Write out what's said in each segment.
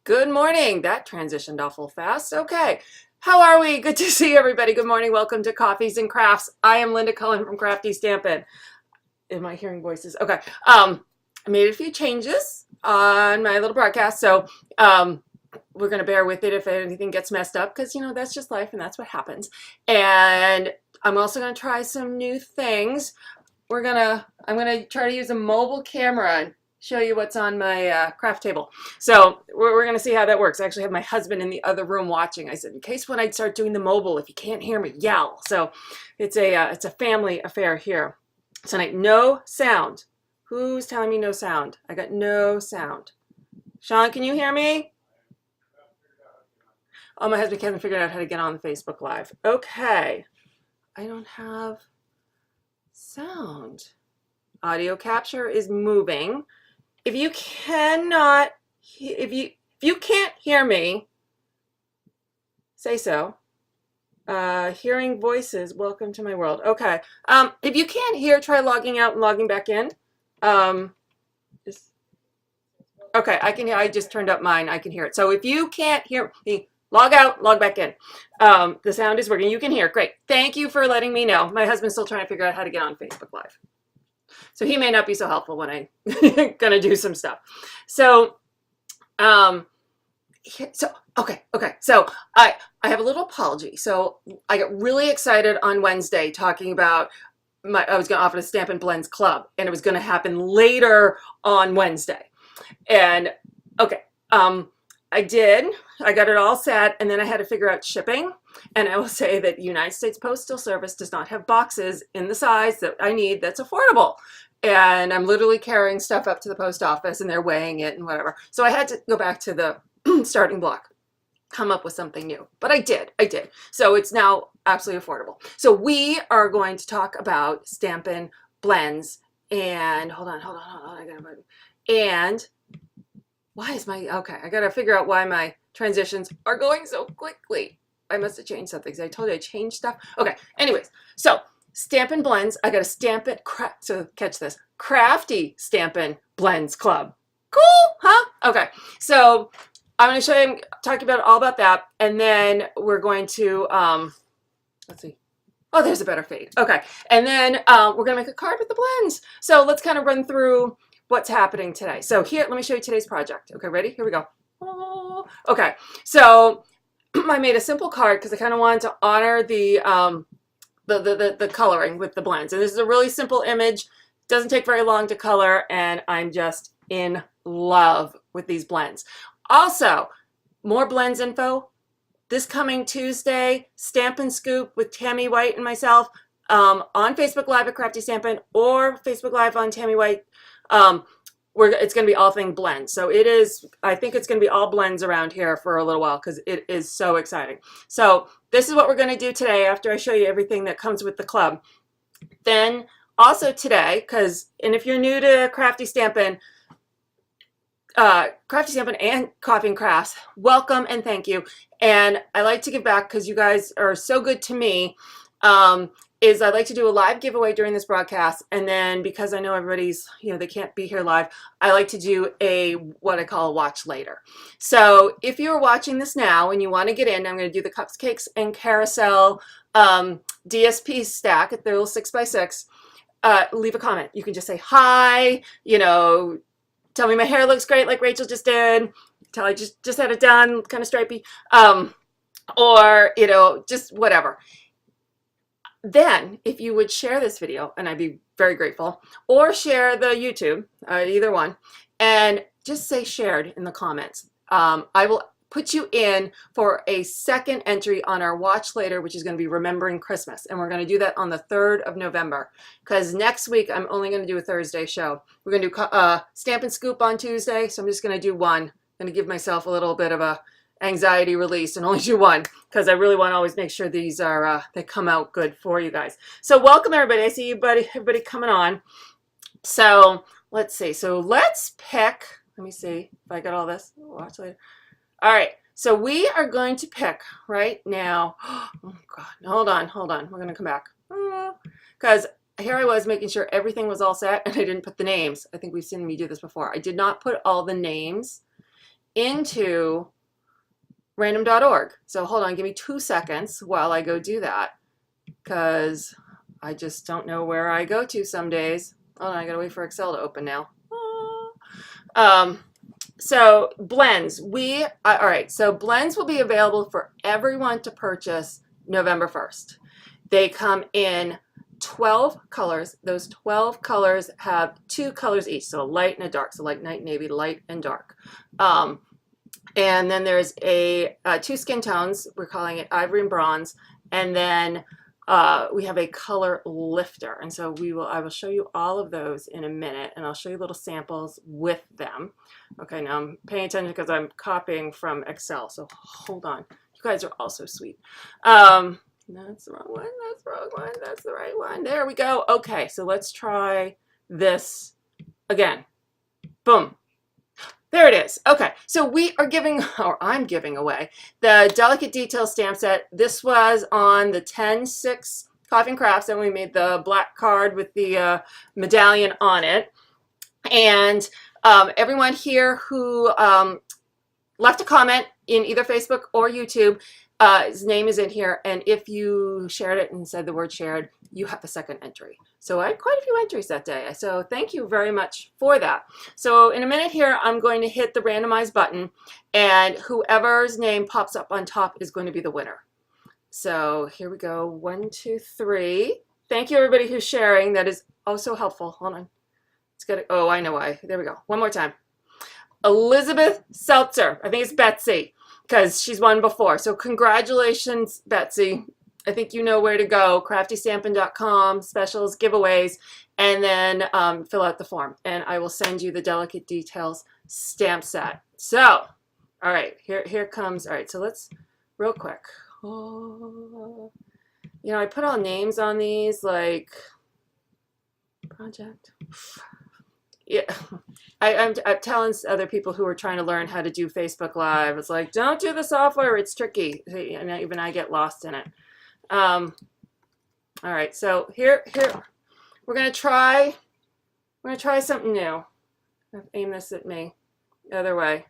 Good morning. That transitioned awful fast. Okay. How are we? Good to see everybody. Good morning. Welcome to Coffees and Crafts. I am Linda Cullen from Crafty Stampin. Am I hearing voices? Okay. I made a few changes on my little broadcast, so we're going to bear with it if anything gets messed up because, you know, that's just life and that's what happens. And I'm also going to try some new things. I'm going to try to use a mobile camera and show you what's on my craft table. So we're going to see how that works. I actually have my husband in the other room watching. I said, in case when I start doing the mobile, if you can't hear me, yell. So it's a family affair here tonight. No sound. Who's telling me no sound? I got no sound. Sean, can you hear me? Oh, my husband hasn't figured out how to get on the Facebook Live. Okay. I don't have sound. Audio capture is moving. If you cannot, if you can't hear me, say so. Hearing voices, welcome to my world. Okay. If you can't hear, try logging out and logging back in. Okay, I can hear. I just turned up mine. I can hear it. So if you can't hear me, log out, log back in. The sound is working. You can hear. Great. Thank you for letting me know. My husband's still trying to figure out how to get on Facebook Live. So he may not be so helpful when I'm gonna do some stuff. So, okay. So I have a little apology. So I got really excited on Wednesday talking about I was gonna offer the Stampin' Blends Club, and it was gonna happen later on Wednesday. And okay, I did. I got it all set, and then I had to figure out shipping. And I will say that United States Postal Service does not have boxes in the size that I need that's affordable. And I'm literally carrying stuff up to the post office, and they're weighing it and whatever. So I had to go back to the starting block, come up with something new. But I did. So it's now absolutely affordable. So we are going to talk about Stampin' Blends. And hold on. And why is okay, I gotta figure out why my transitions are going so quickly. I must have changed something. I told you I changed stuff. Okay, anyways, so Stampin' Blends, I got a Stampin', so catch this, Crafty Stampin' Blends Club. Cool, huh? Okay, so I'm gonna show you, talk about all about that, and then we're going to, let's see. Oh, there's a better fade. Okay, and then we're gonna make a card with the blends. So let's kind of run through what's happening today. So here, let me show you today's project. Okay, ready? Here we go. Oh, okay, so I made a simple card because I kind of wanted to honor the coloring with the blends. And this is a really simple image. Doesn't take very long to color, and I'm just in love with these blends. Also, more blends info. This coming Tuesday, Stampin' Scoop with Tammy White and myself on Facebook Live at Crafty Stampin' or Facebook Live on Tammy White. It's going to be all thing blends. So it is, I think it's going to be all blends around here for a little while because it is so exciting. So this is what we're going to do today after I show you everything that comes with the club. Then also today, and if you're new to Crafty Stampin' and Coffee and Crafts, welcome and thank you. And I like to give back because you guys are so good to me. Is I like to do a live giveaway during this broadcast, and then because I know everybody's, they can't be here live, I like to do what I call a watch later. So if you're watching this now and you want to get in, I'm going to do the Cupcakes and Carousel DSP stack at the little 6x6. Leave a comment. You can just say hi, tell me my hair looks great like Rachel just did, tell I just had it done, kind of stripey, or just whatever. Then, if you would share this video, and I'd be very grateful, or share the YouTube, either one, and just say shared in the comments. I will put you in for a second entry on our watch later, which is going to be Remembering Christmas. And we're going to do that on the 3rd of November, because next week I'm only going to do a Thursday show. We're going to do Stampin' Scoop on Tuesday, so I'm just going to do one. I'm going to give myself a little bit of a anxiety release and only do one because I really want to always make sure these are they come out good for you guys. So welcome everybody. I see everybody coming on. So let's see. So let's pick. Let me see if I got all this. Watch later. All right. So we are going to pick right now. Oh God. Hold on. We're going to come back because here I was making sure everything was all set and I didn't put the names. I think we've seen me do this before. I did not put all the names into random.org. So hold on, give me 2 seconds while I go do that, because I just don't know where I go to some days. Oh, I gotta wait for Excel to open now. So blends, all right, so blends will be available for everyone to purchase November 1st. They come in 12 colors. Those 12 colors have 2 colors each, so a light and a dark, so like night navy, light and dark. And then there's 2 skin tones. We're calling it ivory and bronze. And then we have a color lifter. And so I will show you all of those in a minute, and I'll show you little samples with them. Okay, now I'm paying attention because I'm copying from Excel. So hold on. You guys are all so sweet. That's the wrong one. That's the wrong one. That's the right one. There we go. Okay, so let's try this again. Boom. There it is. Okay, so we are giving, or I'm giving away, the Delicate Detail stamp set. This was on the 10/6 Coffee & Crafts, and we made the black card with the medallion on it. And everyone here who left a comment in either Facebook or YouTube, his name is in here, and if you shared it and said the word shared, you have the second entry. So I had quite a few entries that day, so thank you very much for that. So in a minute here, I'm going to hit the randomize button, and whoever's name pops up on top is going to be the winner. So here we go. 1, 2, 3. Thank you, everybody who's sharing. That is oh so helpful. Hold on. It's good. Oh, I know why. There we go. One more time. Elizabeth Seltzer. I think it's Betsy, because she's won before. So congratulations, Betsy. I think you know where to go. CraftyStampin.com, specials, giveaways, and then fill out the form. And I will send you the Delicate Details stamp set. So, all right, here comes. All right, so let's, real quick. Oh, you know, I put all names on these, like project. Yeah, I'm telling other people who are trying to learn how to do Facebook Live, it's like, don't do the software, it's tricky. And even I get lost in it. All right, so here we're gonna try something new. Aim this at me, the other way.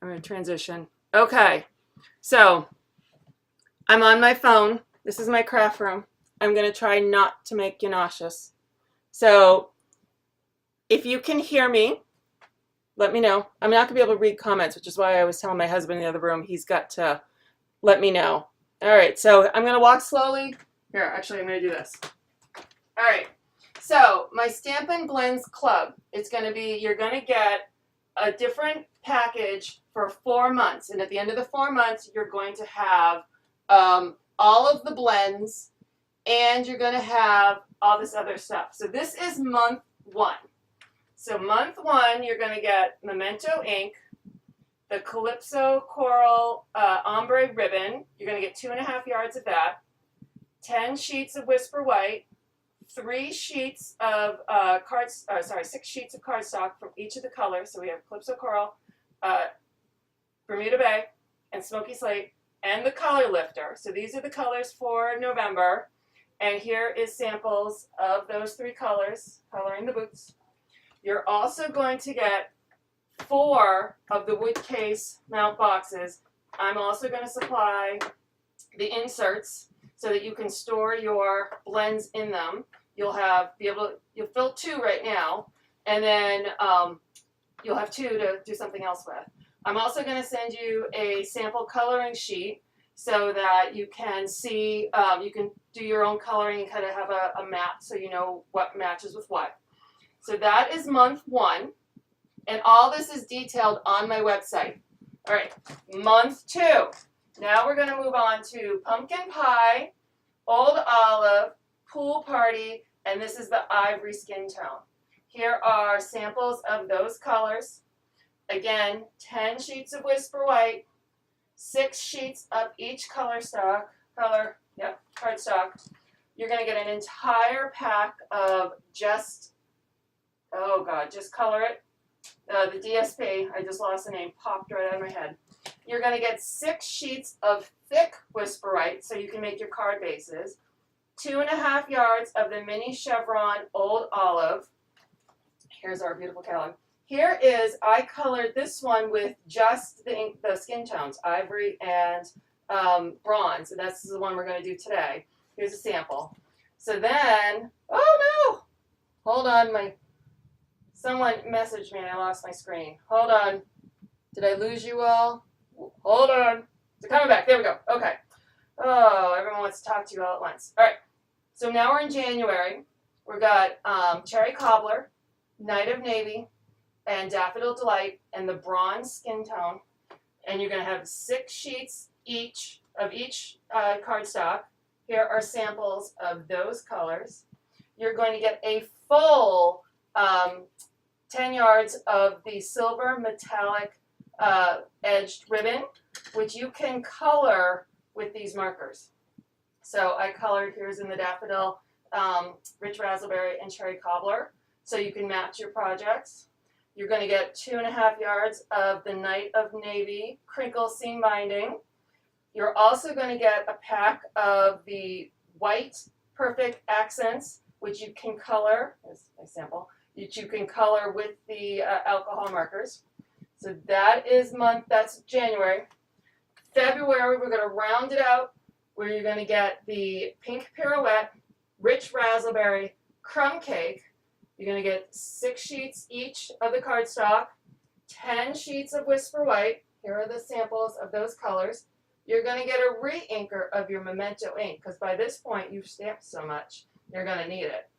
I'm gonna transition. Okay, so I'm on my phone. This is my craft room. I'm gonna try not to make you nauseous. So if you can hear me, let me know. I'm not gonna be able to read comments, which is why I was telling my husband in the other room he's got to let me know. All right, so I'm gonna walk slowly. Here, actually, I'm gonna do this. All right, so my Stampin' Blends Club, it's gonna be, you're gonna get a different package for 4 months. And at the end of the 4 months, you're going to have all of the blends, and you're gonna have all this other stuff. So this is month 1. So month 1, you're gonna get Memento ink, the Calypso Coral Ombre Ribbon. You're going to get 2.5 yards of that, 10 sheets of Whisper White, 3 sheets of 6 sheets of cardstock from each of the colors. So we have Calypso Coral, Bermuda Bay, and Smoky Slate, and the color lifter. So these are the colors for November. And here is samples of those 3 colors, coloring the boots. You're also going to get 4 of the wood case mount boxes. I'm also going to supply the inserts so that you can store your blends in them. You'll fill 2 right now, and then you'll have 2 to do something else with. I'm also going to send you a sample coloring sheet so that you can see, you can do your own coloring and kind of have a map so you know what matches with what. So that is month 1. And all this is detailed on my website. All right, month 2. Now we're going to move on to Pumpkin Pie, Old Olive, Pool Party, and this is the Ivory Skin Tone. Here are samples of those colors. Again, 10 sheets of Whisper White, 6 sheets of each cardstock. You're going to get an entire pack of just color it. The DSP, I just lost the name, popped right out of my head. You're going to get 6 sheets of thick Whisper White so you can make your card bases, 2.5 yards of the mini chevron Old Olive. Here's our beautiful catalog. here is, I colored this one with just the skin tones, ivory and bronze. And that's the one we're going to do today. Here's a sample. So then, oh no, hold on, someone messaged me and I lost my screen. Hold on. Did I lose you all? Hold on. It's coming back. There we go. Okay. Oh, everyone wants to talk to you all at once. All right. So now we're in January. We've got Cherry Cobbler, Night of Navy, and Daffodil Delight, and the bronze skin tone. And you're going to have 6 sheets each of each cardstock. Here are samples of those colors. You're going to get a full 10 yards of the silver metallic edged ribbon, which you can color with these markers. So I colored, here's in the Daffodil, Rich Raspberry, and Cherry Cobbler, so you can match your projects. You're going to get 2.5 yards of the Night of Navy crinkle seam binding. You're also going to get a pack of the white perfect accents, which you can color, here's a sample, which you can color with the alcohol markers. So that's January. February, we're going to round it out, where you're going to get the pink pirouette, rich raspberry, crumb cake. You're going to get 6 sheets each of the cardstock, 10 sheets of Whisper White. Here are the samples of those colors. You're going to get a re-inker of your Memento ink, because by this point you've stamped so much, you're going to need it.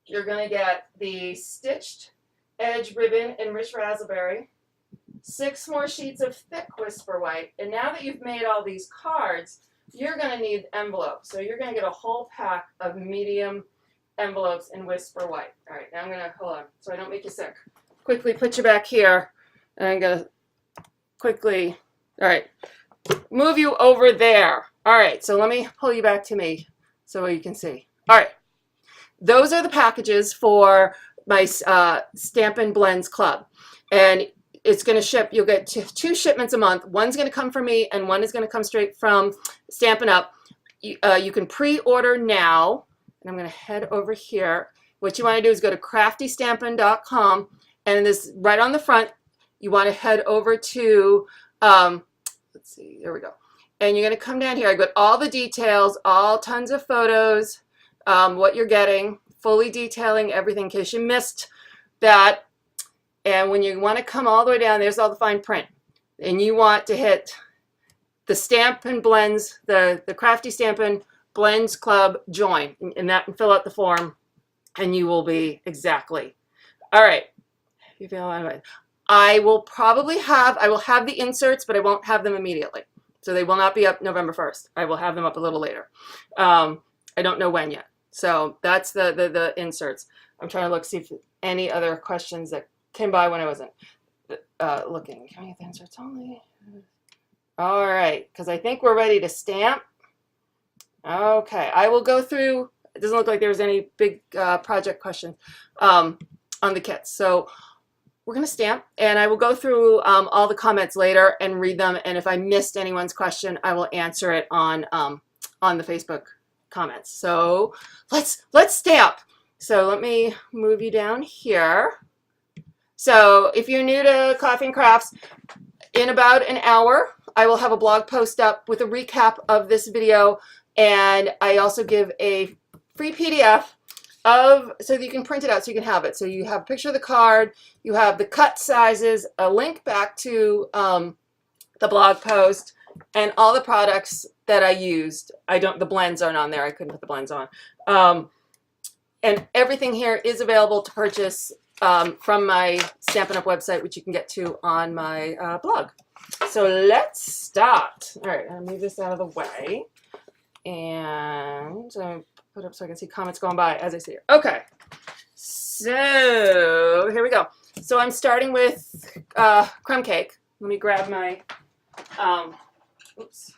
You're going to get the stitched edge ribbon in rich raspberry, 6 more sheets of thick Whisper White, and now that you've made all these cards, you're going to need envelopes. So you're going to get a whole pack of medium envelopes in Whisper White. All right, now I'm going to, hold on, so I don't make you sick. Quickly put you back here, and I'm going to quickly, all right, move you over there. All right, so let me pull you back to me so you can see. All right, those are the packages for my Stampin' Blends Club. And it's going to ship, you'll get 2 shipments a month. One's going to come from me, and one is going to come straight from Stampin' Up. You can pre-order now, and I'm going to head over here. What you want to do is go to craftystampin.com, and this right on the front, you want to head over to, let's see, there we go. And you're going to come down here. I got all the details, all tons of photos, what you're getting, fully detailing everything in case you missed that. And when you want to come all the way down, there's all the fine print. And you want to hit the Stampin' Blends, the Crafty Stampin' Blends Club join, and that, and fill out the form, and you will be exactly. All right. I will have the inserts, but I won't have them immediately. So they will not be up November 1st. I will have them up a little later. I don't know when yet. So that's the inserts. I'm trying to look, see if any other questions that came by when I wasn't looking. Can I get the inserts only? All right, because I think we're ready to stamp. Okay, I will go through. It doesn't look like there was any big project questions on the kits. So we're going to stamp, and I will go through all the comments later and read them. And if I missed anyone's question, I will answer it on the Facebook comments. So let's stamp. So let me move you down here. So if you're new to Coffee and Crafts, in about an hour, I will have a blog post up with a recap of this video, and I also give a free PDF so that you can print it out so you can have it. So you have a picture of the card, you have the cut sizes, a link back to the blog post, and all the products that I used. The blends aren't on there. I couldn't put the blends on. And everything here is available to purchase from my Stampin' Up website, which you can get to on my blog. So let's start. All right, I'll move this out of the way. And put up so I can see comments going by as I see it. Okay, so here we go. So I'm starting with crumb cake. Let me grab my, oops.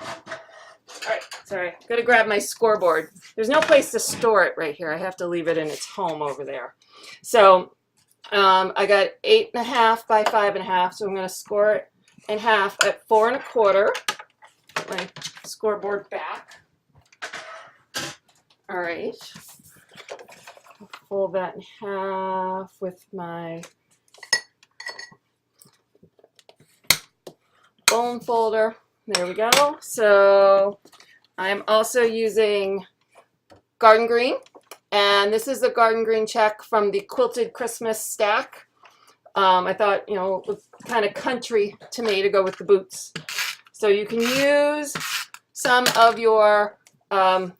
All right, sorry, gotta grab my scoreboard. There's no place to store it right here. I have to leave it in its home over there. So I got 8.5 by 5.5, so I'm gonna score it in half at 4 1/4. Put my scoreboard back. All right, fold that in half with my bone folder. There we go. So I'm also using garden green, and this is the garden green check from the Quilted Christmas stack. I thought, you know, it was kind of country to me to go with the boots. So you can use some of your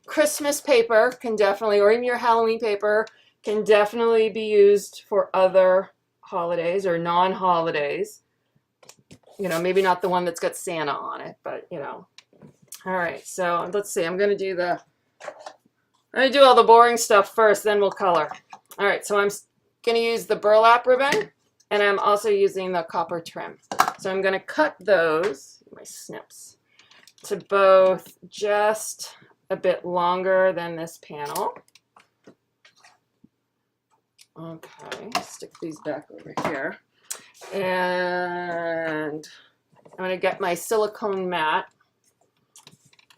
Christmas paper, can definitely, or even your Halloween paper, can definitely be used for other holidays or non-holidays. You know, maybe not the one that's got Santa on it, but you know. All right, so let's see. I'm gonna do all the boring stuff first, then we'll color. All right, so I'm gonna use the burlap ribbon, and I'm also using the copper trim. So I'm gonna cut those, my snips, to both just a bit longer than this panel. Okay, stick these back over here. And I'm going to get my silicone mat.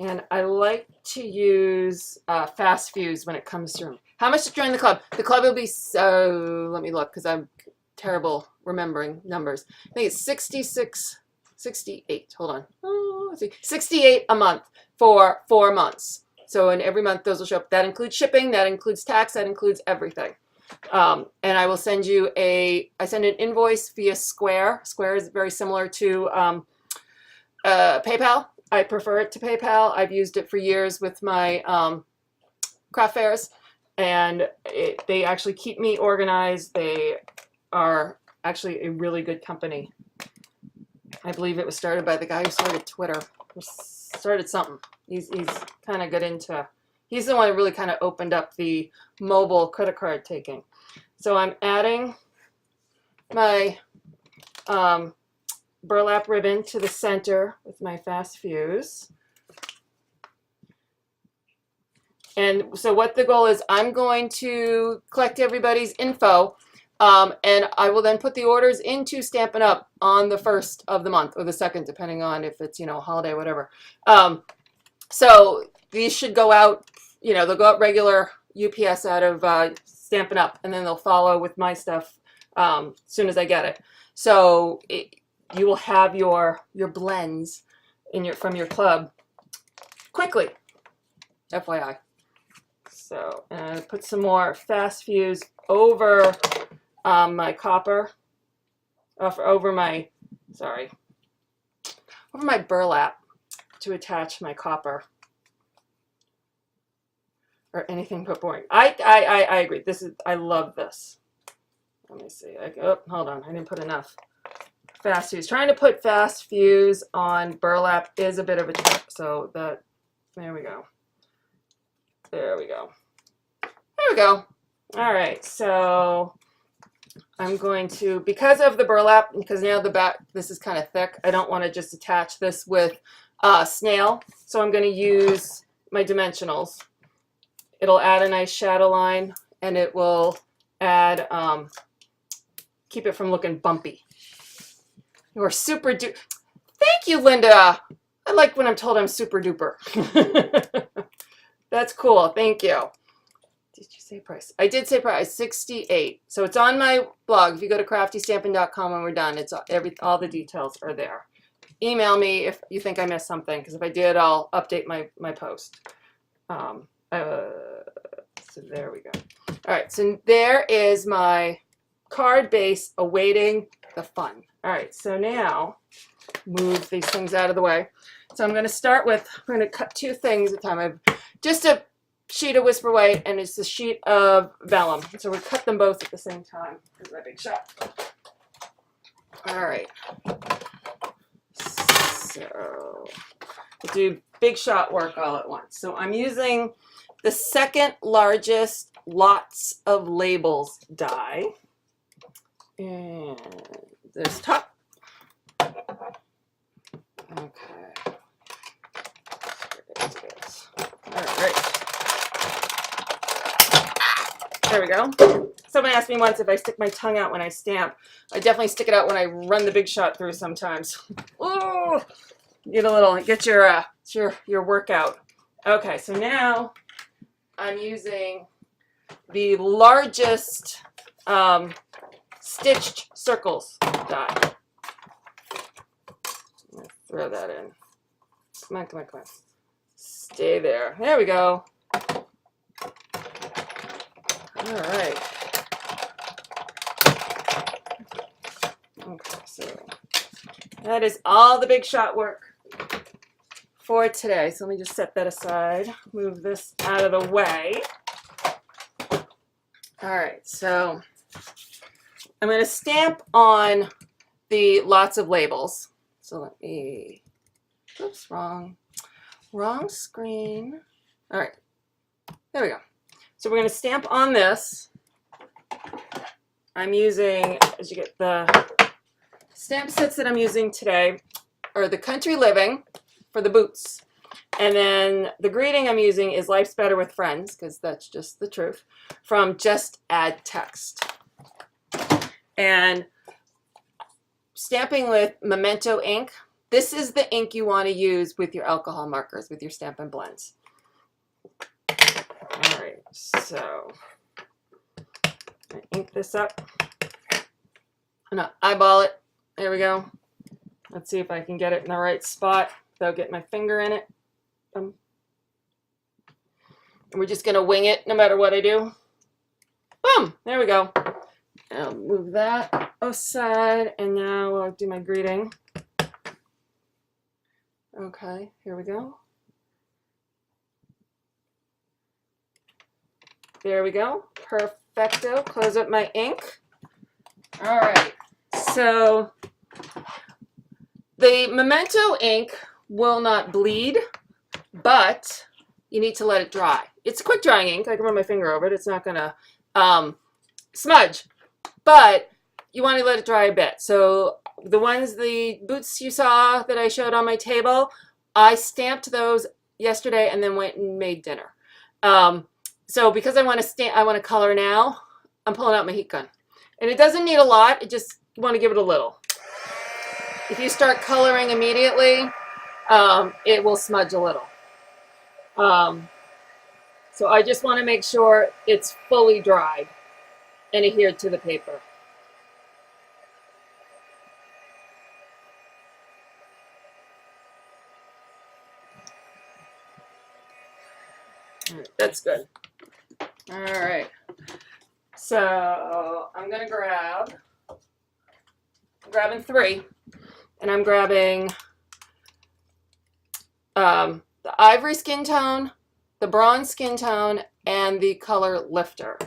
And I like to use fast fuse when it comes to how much to join the club. The club will be, so let me look because I'm terrible remembering numbers. I think it's 68. Hold on. Oh, let's see. 68 a month for 4 months. So in every month those will show up. That includes shipping, that includes tax, that includes everything. And I will send you I send an invoice via Square. Square is very similar to PayPal. I prefer it to PayPal. I've used it for years with my craft fairs, and they actually keep me organized. They are actually a really good company. I believe it was started by the guy who started Twitter, who started something. He's kind of good into, he's the one who really kind of opened up the mobile credit card taking. So I'm adding my burlap ribbon to the center with my fast fuse. And so what the goal is, I'm going to collect everybody's info, and I will then put the orders into Stampin' Up! On the 1st of the month or the 2nd, depending on if it's, you know, holiday, whatever. So these should go out, you know, they'll go out regular UPS out of Stampin' Up! And then they'll follow with my stuff as soon as I get it. So you will have your blends from your club quickly, FYI. So put some more fast fuse over my copper, over my burlap to attach my copper. Or anything but boring. I agree. I love this. Let me see. Oh, hold on. I didn't put enough fast fuse. Trying to put fast fuse on burlap is a bit of a trick. So there we go. There we go. There we go. All right. So I'm going to, because of the burlap, because now the back, this is kind of thick, I don't want to just attach this with snail. So I'm going to use my dimensionals. It'll add a nice shadow line, and it will add, keep it from looking bumpy. You are super duper. Thank you, Linda. I like when I'm told I'm super duper. That's cool. Thank you. Did you say price? I did say price, $68. So it's on my blog. If you go to craftystampin.com when we're done, it's all the details are there. Email me if you think I missed something, because if I did, I'll update my post. So there we go. All right, so there is my card base awaiting the fun. All right, so now move these things out of the way. So I'm going to start with, we're going to cut 2 things at a time. I have just a sheet of Whisper White, and it's a sheet of vellum. So we cut them both at the same time. Here's my big shot. All right. So we'll do big shot work all at once. So I'm using the 2nd largest lots of labels die. And this top. Okay. All right. There we go. Someone asked me once if I stick my tongue out when I stamp. I definitely stick it out when I run the big shot through sometimes. Ooh, get a little, get your workout. Okay, so now I'm using the largest stitched circles die. throw that in. Come on, come on, come on. Stay there. There we go. All right. Okay, so that is all the big shot work for today. So let me just set that aside. Move this out of the way. All right, so I'm going to stamp on the lots of labels. So let me, oops, wrong screen. All right, there we go. So we're going to stamp on this. I'm using, as you get the stamp sets that I'm using today are the Country Living for the boots. And then the greeting I'm using is Life's Better with Friends, because that's just the truth, from Just Add Text. And stamping with Memento ink. This is the ink you want to use with your alcohol markers, with your Stampin' Blends. All right, so I ink this up. I'm gonna eyeball it. There we go. Let's see if I can get it in the right spot without getting my finger in it. And we're just gonna wing it no matter what I do. Boom! There we go. I'll move that aside, and now I'll do my greeting. Okay, here we go. There we go. Perfecto. Close up my ink. All right. So the Memento ink will not bleed, but you need to let it dry. It's a quick drying ink. I can run my finger over it. It's not going to smudge, but you want to let it dry a bit. So the boots you saw that I showed on my table, I stamped those yesterday and then went and made dinner. So because I want to color now, I'm pulling out my heat gun. And it doesn't need a lot, you want to give it a little. If you start coloring immediately, it will smudge a little. So I just want to make sure it's fully dried and adhered to the paper. All right, that's good. All right. So I'm going to grabbing 3, and I'm grabbing the ivory skin tone, the bronze skin tone, and the color lifter.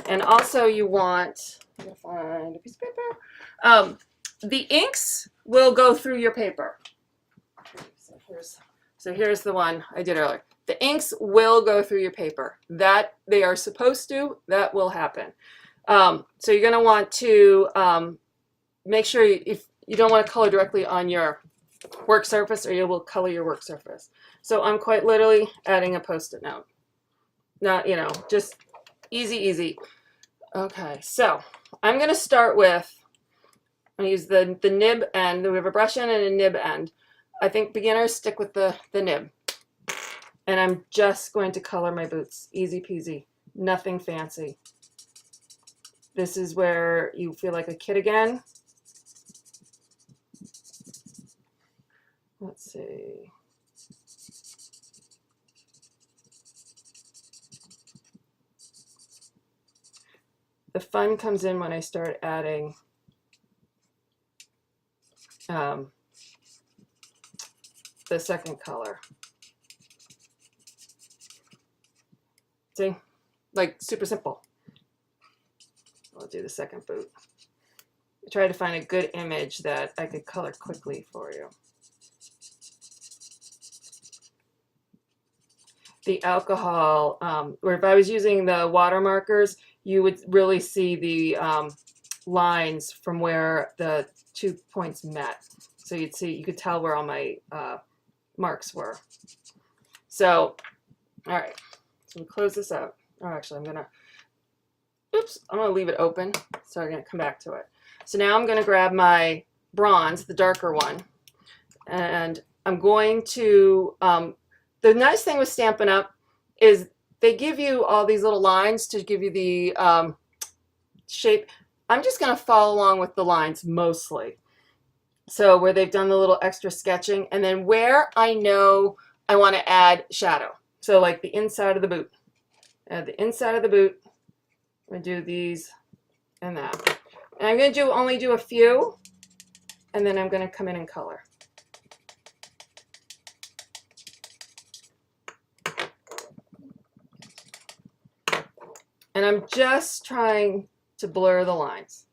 And also you want, I'm going to find a piece of paper. The inks will go through your paper. So here's the one I did earlier. The inks will go through your paper. That they are supposed to, that will happen. So you're going to want to make sure if you don't want to color directly on your work surface, or you will color your work surface. So I'm quite literally adding a Post-it note. Not, just easy, easy. Okay, so I'm going to start with, I'm going to use the nib end. We have a brush end and a nib end. I think beginners stick with the nib. And I'm just going to color my boots. Easy peasy. Nothing fancy. This is where you feel like a kid again. Let's see. The fun comes in when I start adding the second color. See? Like super simple. I'll do the second boot. I try to find a good image that I could color quickly for you. The alcohol, or if I was using the water markers, you would really see the lines from where the 2 points met. So you could tell where all my marks were. So, all right, so we'll close this out. Oh, actually, I'm gonna leave it open, so I'm gonna come back to it. So now I'm gonna grab my bronze, the darker one, and I'm going to, the nice thing with Stampin' Up! Is they give you all these little lines to give you the shape. I'm just gonna follow along with the lines mostly. So where they've done the little extra sketching, and then where I know I want to add shadow. So like the inside of the boot. Add the inside of the boot. I'm going to do these and that. And I'm going to only do a few, and then I'm going to come in and color. And I'm just trying to blur the lines.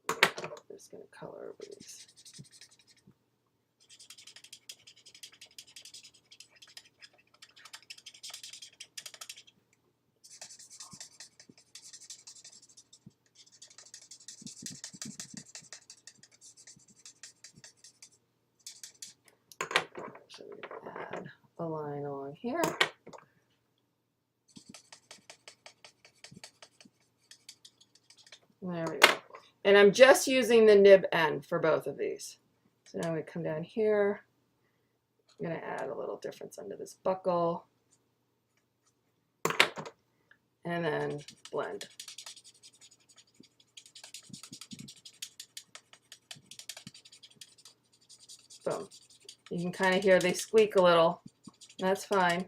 I'm just going to color over these. So we're going to add a line along here. There we go. And I'm just using the nib end for both of these. So now we come down here. I'm going to add a little difference under this buckle. And then blend. Boom. You can kind of hear they squeak a little. That's fine.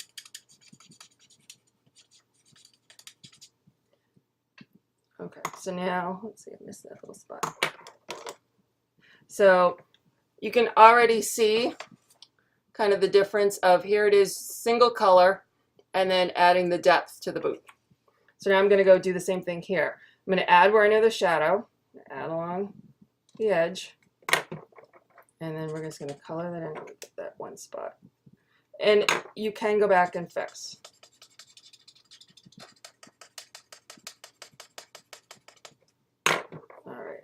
Okay, so now, let's see, I missed that little spot. So you can already see kind of the difference of here it is single color and then adding the depth to the boot. So now I'm going to go do the same thing here. I'm going to add where I know the shadow, add along the edge, and then we're just going to color that in and get that one spot. And you can go back and fix. All right.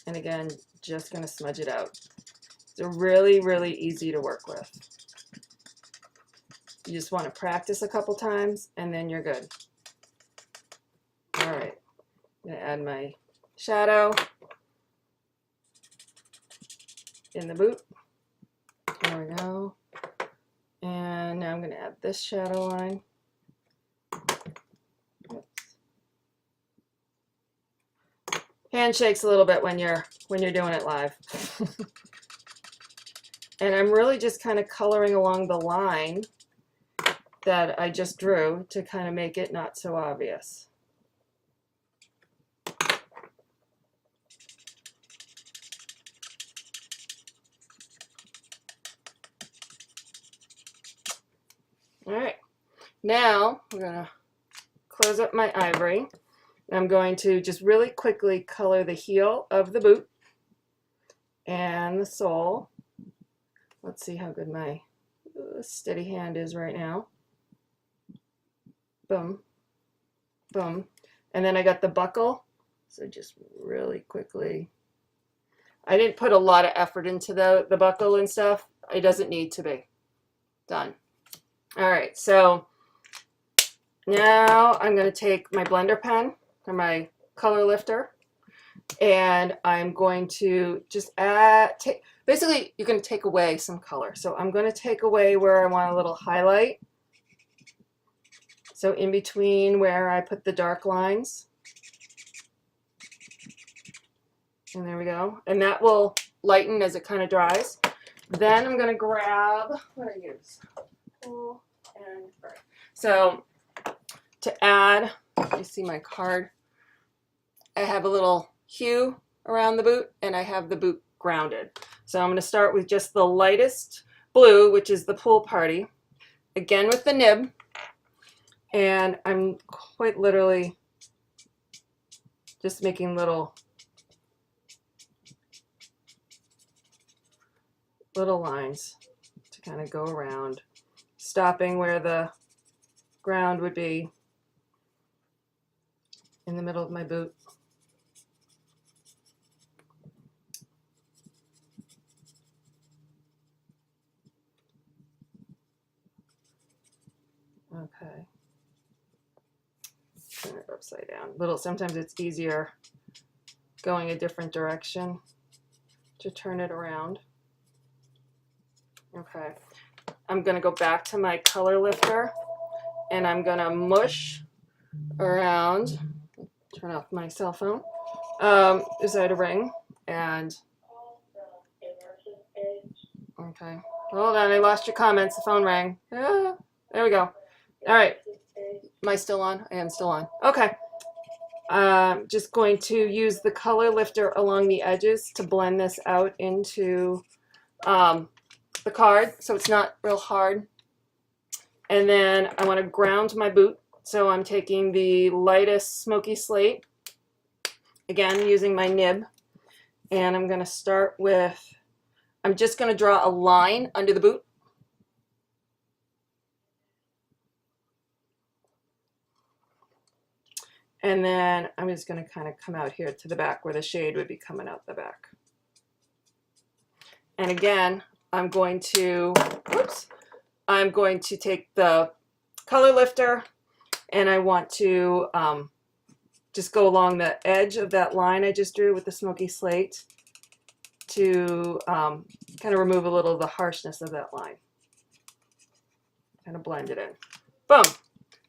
And again, just going to smudge it out. They're really, really easy to work with. You just want to practice a couple times and then you're good. All right, I'm going to add my shadow in the boot. There we go. And now I'm going to add this shadow line. Oops. Handshakes a little bit when you're doing it live. And I'm really just kind of coloring along the line that I just drew to kind of make it not so obvious. All right, now we're gonna close up my ivory. I'm going to just really quickly color the heel of the boot and the sole. Let's see how good my steady hand is right now. Boom, boom. And then I got the buckle. So just really quickly. I didn't put a lot of effort into the buckle and stuff. It doesn't need to be. Done. All right, so now I'm going to take my blender pen or my color lifter, and I'm going to just add, basically you can take away some color. So I'm going to take away where I want a little highlight. So in between where I put the dark lines. And there we go. And that will lighten as it kind of dries. Then I'm going to grab, what do I use? Cool and bright. So to add, you see my card, I have a little hue around the boot and I have the boot grounded. So I'm going to start with just the lightest blue, which is the pool party. Again with the nib. And I'm quite literally just making little lines to kind of go around, stopping where the ground would be in the middle of my boot. Okay. Turn it upside down. Sometimes it's easier going a different direction. to turn it around. Okay, I'm gonna go back to my color lifter and I'm gonna mush around, turn off my cell phone, beside a ring, and okay, hold on, I lost your comments, the phone rang. Ah, there we go. All right, am I still on? I am still on. Okay, just going to use the color lifter along the edges to blend this out into the card so it's not real hard. And then I want to ground my boot, so I'm taking the lightest smoky slate, again using my nib, and I'm going to start with, I'm just going to draw a line under the boot. And then I'm just going to kind of come out here to the back where the shade would be coming out the back. And again, I'm going to take the color lifter and I want to just go along the edge of that line I just drew with the smoky slate to kind of remove a little of the harshness of that line. Kind of blend it in. Boom!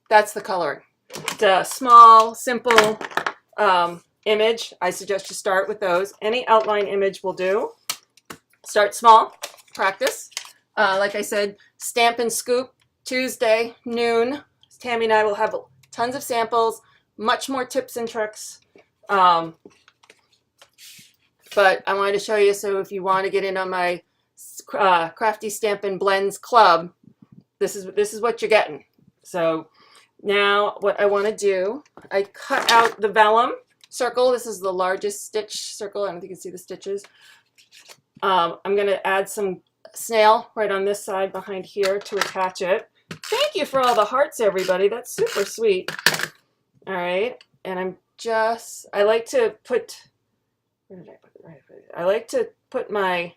That's the coloring. It's a small, simple image. I suggest you start with those. Any outline image will do. Start small, practice. Like I said, Stampin' Scoop, Tuesday, noon. Tammy and I will have tons of samples, much more tips and tricks. But I wanted to show you, so if you want to get in on my Crafty Stampin' Blends Club, this is what you're getting. So now what I want to do, I cut out the vellum circle. This is the largest stitch circle. I don't think you can see the stitches. I'm going to add some snail right on this side behind here to attach it. Thank you for all the hearts, everybody. That's super sweet. All right, and I like to put, where did I put it? Right, I like to put my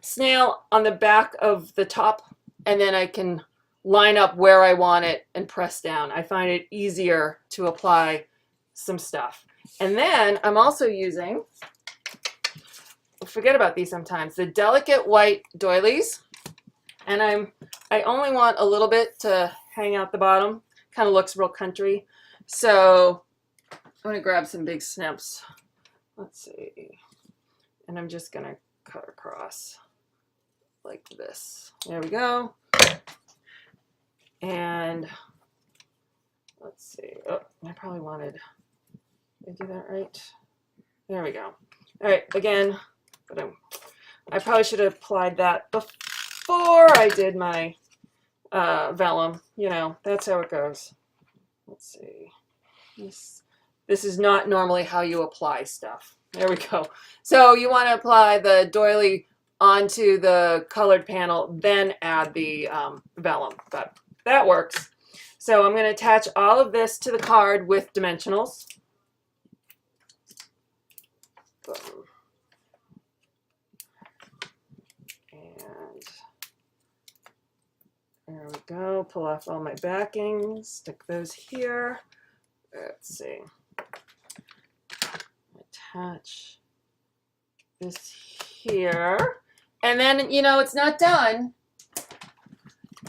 snail on the back of the top, and then I can line up where I want it and press down. I find it easier to apply some stuff. And then I'm also using, I forget about these sometimes, the delicate white doilies. And I only want a little bit to hang out the bottom. Kind of looks real country. So I'm going to grab some big snips. Let's see. And I'm just going to cut across like this. There we go. And let's see. Oh, I probably wanted, did I do that right? There we go. All right, again, I probably should have applied that before I did my vellum. You know, that's how it goes. Let's see. This is not normally how you apply stuff. There we go. So you want to apply the doily onto the colored panel, then add the vellum, but that works. So I'm going to attach all of this to the card with dimensionals. Boom. And there we go. Pull off all my backings, stick those here. Let's see. Attach this here. And then, you know, it's not done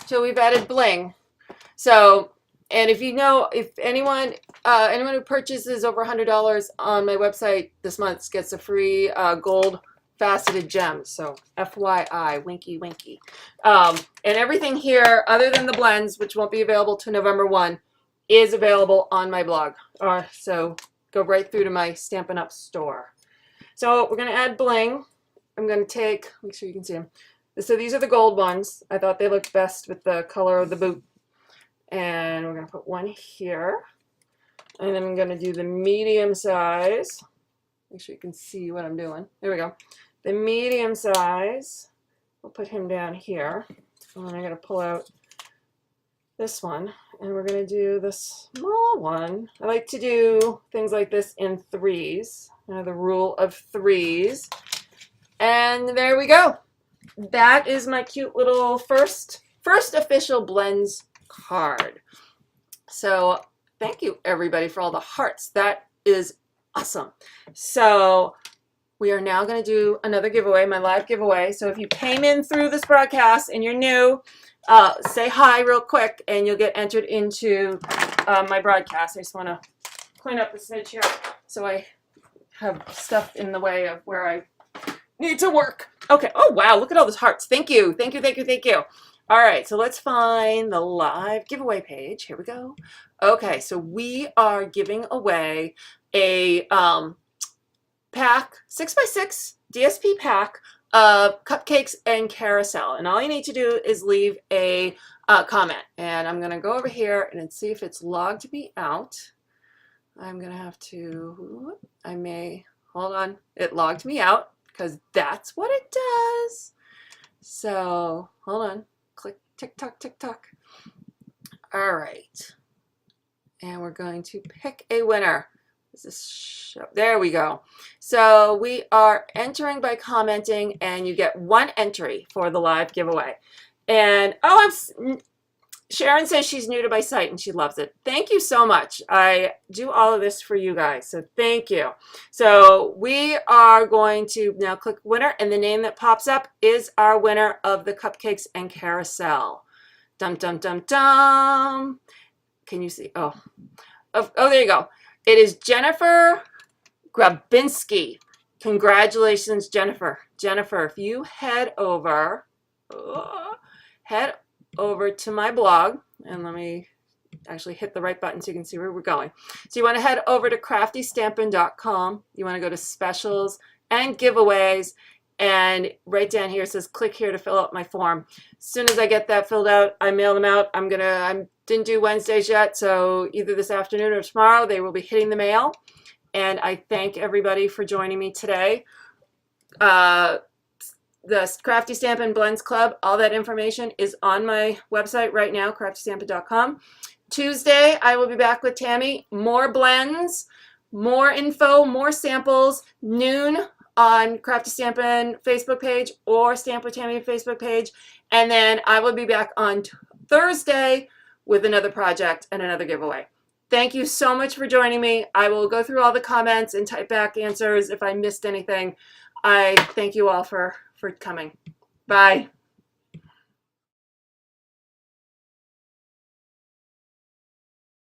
till we've added bling. So, and if you know, if anyone who purchases over $100 on my website this month gets a free gold faceted gem. So FYI, winky winky. And everything here, other than the blends, which won't be available to November 1, is available on my blog. So go right through to my Stampin' Up store. So we're going to add bling. I'm going to take, make sure you can see them. So these are the gold ones. I thought they looked best with the color of the boot. And we're going to put one here. And then I'm going to do the medium size. Make sure you can see what I'm doing. There we go. The medium size, we'll put him down here. And then I'm going to pull out this one. And we're going to do the small one. I like to do things like this in threes. The rule of threes. And there we go. That is my cute little first official blends card. So thank you everybody for all the hearts. That is awesome. So we are now going to do another giveaway, my live giveaway. So if you came in through this broadcast and you're new, say hi real quick and you'll get entered into my broadcast. I just want to clean up the smidge here so I have stuff in the way of where I need to work. Okay. Oh, wow. Look at all those hearts. Thank you. Thank you. Thank you. Thank you. All right. So let's find the live giveaway page. Here we go. Okay. So we are giving away a pack, 6x6 DSP pack of cupcakes and carousel. And all you need to do is leave a comment. And I'm going to go over here and see if it's logged me out. I'm going to have to, hold on. It logged me out because that's what it does. So hold on. Click, tick tock, tick tock. All right. And we're going to pick a winner. Is this show? There we go. So we are entering by commenting, and you get one entry for the live giveaway. And Sharon says she's new to my site and she loves it. Thank you so much. I do all of this for you guys, so thank you. So we are going to now click winner, and the name that pops up is our winner of the cupcakes and carousel. Dum dum dum dum. Can you see? Oh, there you go. It is Jennifer Grabinski. Congratulations, Jennifer. Jennifer, if you head over to my blog, and let me actually hit the right button so you can see where we're going. So you want to head over to craftystampin.com. You want to go to specials and giveaways, and right down here it says click here to fill out my form. As soon as I get that filled out, I mail them out. I didn't do Wednesdays yet, so either this afternoon or tomorrow they will be hitting the mail. And I thank everybody for joining me today. The Crafty Stampin' Blends Club, all that information is on my website right now, craftystampin.com. Tuesday, I will be back with Tammy. More blends, more info, more samples, noon on Crafty Stampin' Facebook page or Stamp with Tammy Facebook page. And then I will be back on Thursday with another project and another giveaway. Thank you so much for joining me. I will go through all the comments and type back answers if I missed anything. I thank you all for coming. Bye.